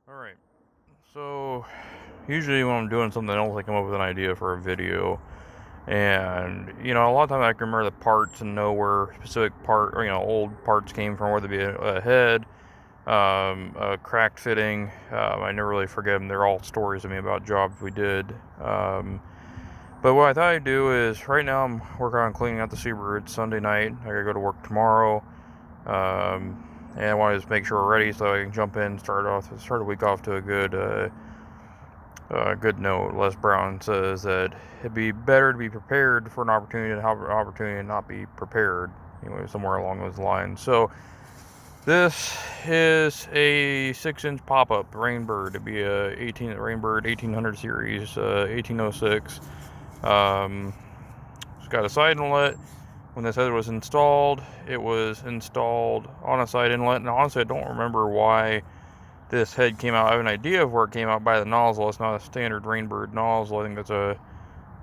Alright, so usually when I'm doing something else, I come up with an idea for a video. And, a lot of times I can remember the parts and know where specific old parts came from, whether it be a head, a cracked fitting. I never really forget them. They're all stories to me about jobs we did. But what I thought I'd do is, right now I'm working on cleaning out the Subaru. It's Sunday night. I gotta go to work tomorrow. And I want to just make sure we're ready so I can jump in, start the week off to a good note. Les Brown says that it'd be better to be prepared for an opportunity than have an opportunity and not be prepared. Anyway, somewhere along those lines. So this is a 6-inch pop-up Rainbird. It'd be a Rainbird 1800 series, 1806. It's got a side inlet. When this head was installed, it was installed on a side inlet, and honestly I don't remember why this head came out. I have an idea of where it came out by the nozzle. It's not a standard Rainbird nozzle. I think that's a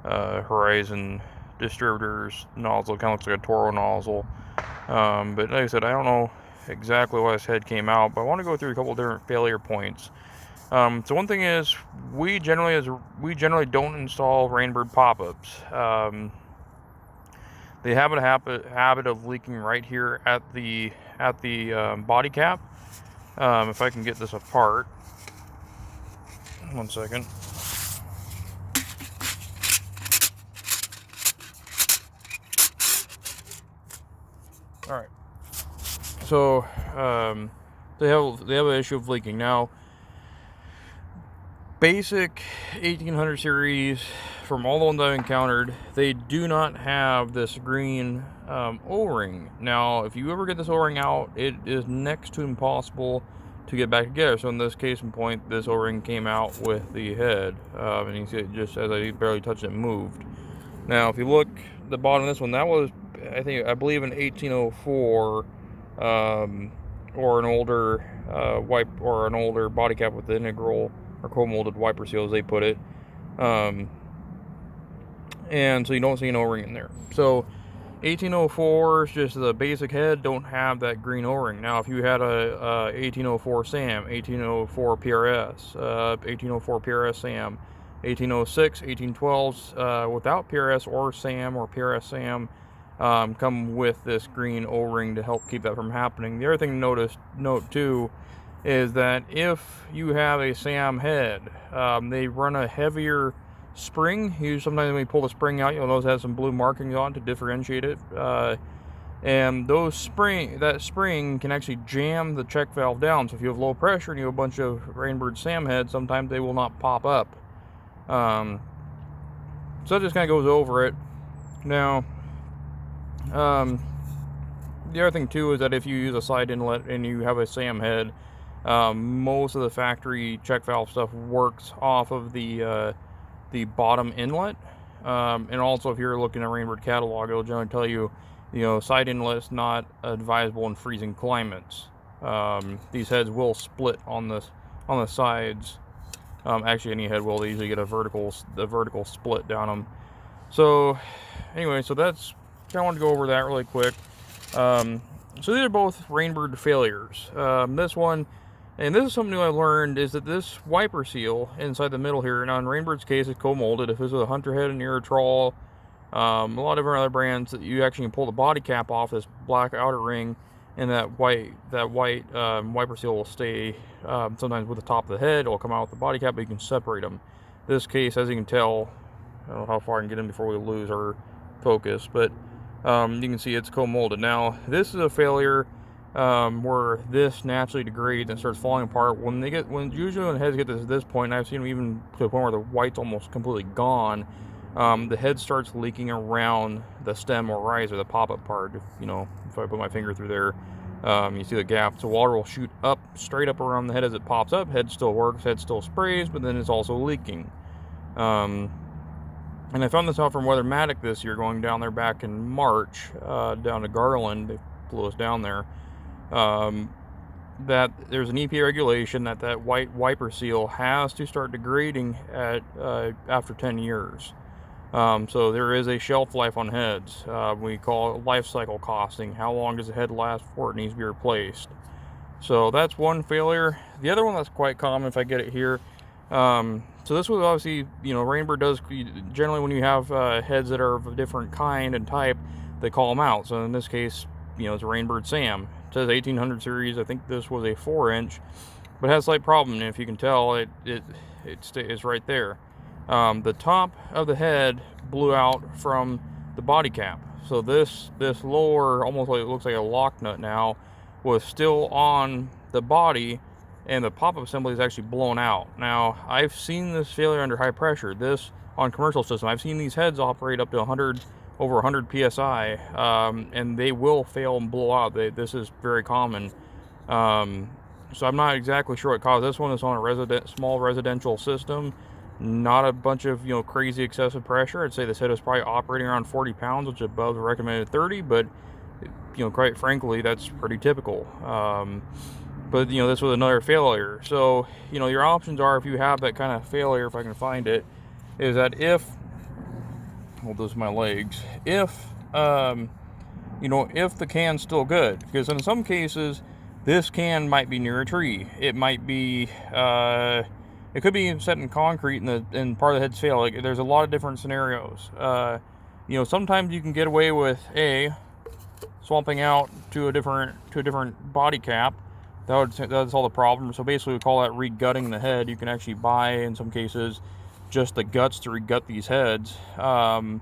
Horizon distributor's nozzle. It kind of looks like a Toro nozzle. But like I said, I don't know exactly why this head came out, but I want to go through a couple of different failure points. So one thing is, we generally don't install Rainbird pop-ups. They have a habit of leaking right here at the body cap. If I can get this apart, 1 second. All right. So they have an issue of leaking now. Basic 1800 series, from all the ones I've encountered, they do not have this green O-ring. Now, if you ever get this O-ring out, it is next to impossible to get back together. So in this case in point, this O-ring came out with the head, and you see it just as I barely touched it, moved. Now, if you look at the bottom of this one, that was, I believe, an 1804, or an older body cap with the integral or co-molded wiper seal, as they put it. And so you don't see an O-ring in there. So 1804s, just the basic head, don't have that green O-ring. Now, if you had a 1804 SAM, 1804 PRS, 1804 PRS SAM, 1806, 1812s without PRS or SAM or PRS SAM, come with this green O-ring to help keep that from happening. The other thing to note too is that if you have a SAM head, they run a heavier spring. Sometimes when you pull the spring out, you'll notice it has some blue markings on to differentiate it. And that spring can actually jam the check valve down. So if you have low pressure and you have a bunch of Rainbird SAM heads, sometimes they will not pop up. So that just kind of goes over it. Now, the other thing too is that if you use a side inlet and you have a SAM head, most of the factory check valve stuff works off of the bottom inlet. And also, if you're looking at Rainbird catalog, it'll generally tell you, side inlet's not advisable in freezing climates. These heads will split on the sides. Actually, any head will. They usually get a vertical split down them. So anyway, so that's kind of wanted to go over that really quick. So these are both Rainbird failures. This one, and this is something new I learned, is that this wiper seal inside the middle here, now in Rainbird's case it's co-molded. If it's a Hunter head and Trawl, a lot of different other brands, that you actually can pull the body cap off this black outer ring, and that white wiper seal will stay. Sometimes with the top of the head, it'll come out with the body cap, but you can separate them. This case, as you can tell, I don't know how far I can get in before we lose our focus, but you can see it's co-molded. Now, this is a failure where this naturally degrades and starts falling apart. Usually when heads get to this point, and I've seen them even to the point where the white's almost completely gone, the head starts leaking around the stem or riser, the pop-up part. If I put my finger through there, you see the gap. So water will shoot up, straight up around the head as it pops up. Head still works, head still sprays, but then it's also leaking. And I found this out from Weathermatic this year, going down there back in March, down to Garland. They flew us down there. That there's an EPA regulation that white wiper seal has to start degrading after 10 years. So there is a shelf life on heads. We call it life cycle costing. How long does a head last before it needs to be replaced? So that's one failure. The other one that's quite common, if I get it here, so this was obviously, Rainbird does, generally when you have heads that are of a different kind and type, they call them out. So in this case, it's a Rainbird Sam. It says 1800 series. I think this was a 4-inch, but it has a slight problem. And if you can tell, it's right there. The top of the head blew out from the body cap. So this lower, almost like it looks like a lock nut now, was still on the body, and the pop-up assembly is actually blown out. Now, I've seen this failure under high pressure. This on commercial system, I've seen these heads operate up to over 100 psi, and they will fail and blow out. This is very common. So I'm not exactly sure what caused this one. It's on a small residential system, not a bunch of crazy excessive pressure. I'd say this head is probably operating around 40 pounds, which is above the recommended 30, but quite frankly, that's pretty typical. But this was another failure. So your options are, if you have that kind of failure, if I can find it, is that hold those my legs, if the can's still good, because in some cases this can might be near a tree. It might be it could be set in concrete and part of the head's fail. Like, there's a lot of different scenarios. Sometimes you can get away with swapping out to a different body cap. That's all the problem. So basically, we call that regutting the head. You can actually buy, in some cases, just the guts to regut these heads, and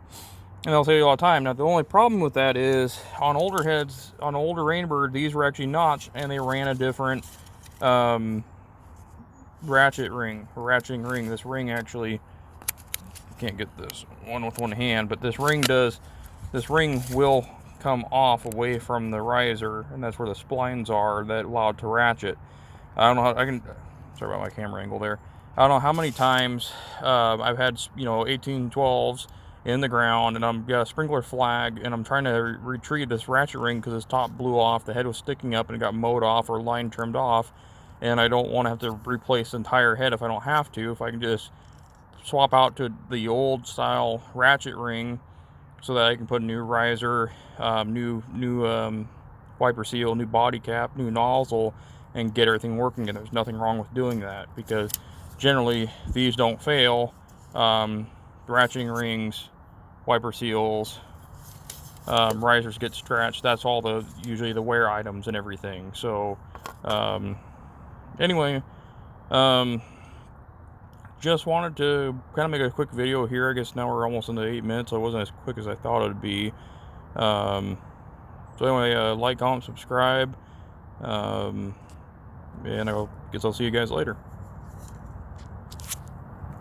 they'll save you a lot of time. Now, the only problem with that is on older heads, on older Rainbird, these were actually notched, and they ran a different ratcheting ring. This ring actually, can't get this one with one hand, but this ring will come off away from the riser, and that's where the splines are that allow it to ratchet. I don't know how sorry about my camera angle there. I don't know how many times I've had 1812s in the ground, and I'm got a sprinkler flag, and I'm trying to retrieve this ratchet ring because its top blew off. The head was sticking up and it got mowed off or line trimmed off, and I don't want to have to replace the entire head if I don't have to. If I can just swap out to the old style ratchet ring, so that I can put a new riser, new wiper seal, new body cap, new nozzle, and get everything working. And there's nothing wrong with doing that, because generally these don't fail. Ratcheting rings, wiper seals, risers get stretched. That's all usually the wear items and everything. So anyway, just wanted to kind of make a quick video here. I guess now we're almost into 8 minutes, so it wasn't as quick as I thought it would be. So anyway, like, comment, subscribe, and I guess I'll see you guys later.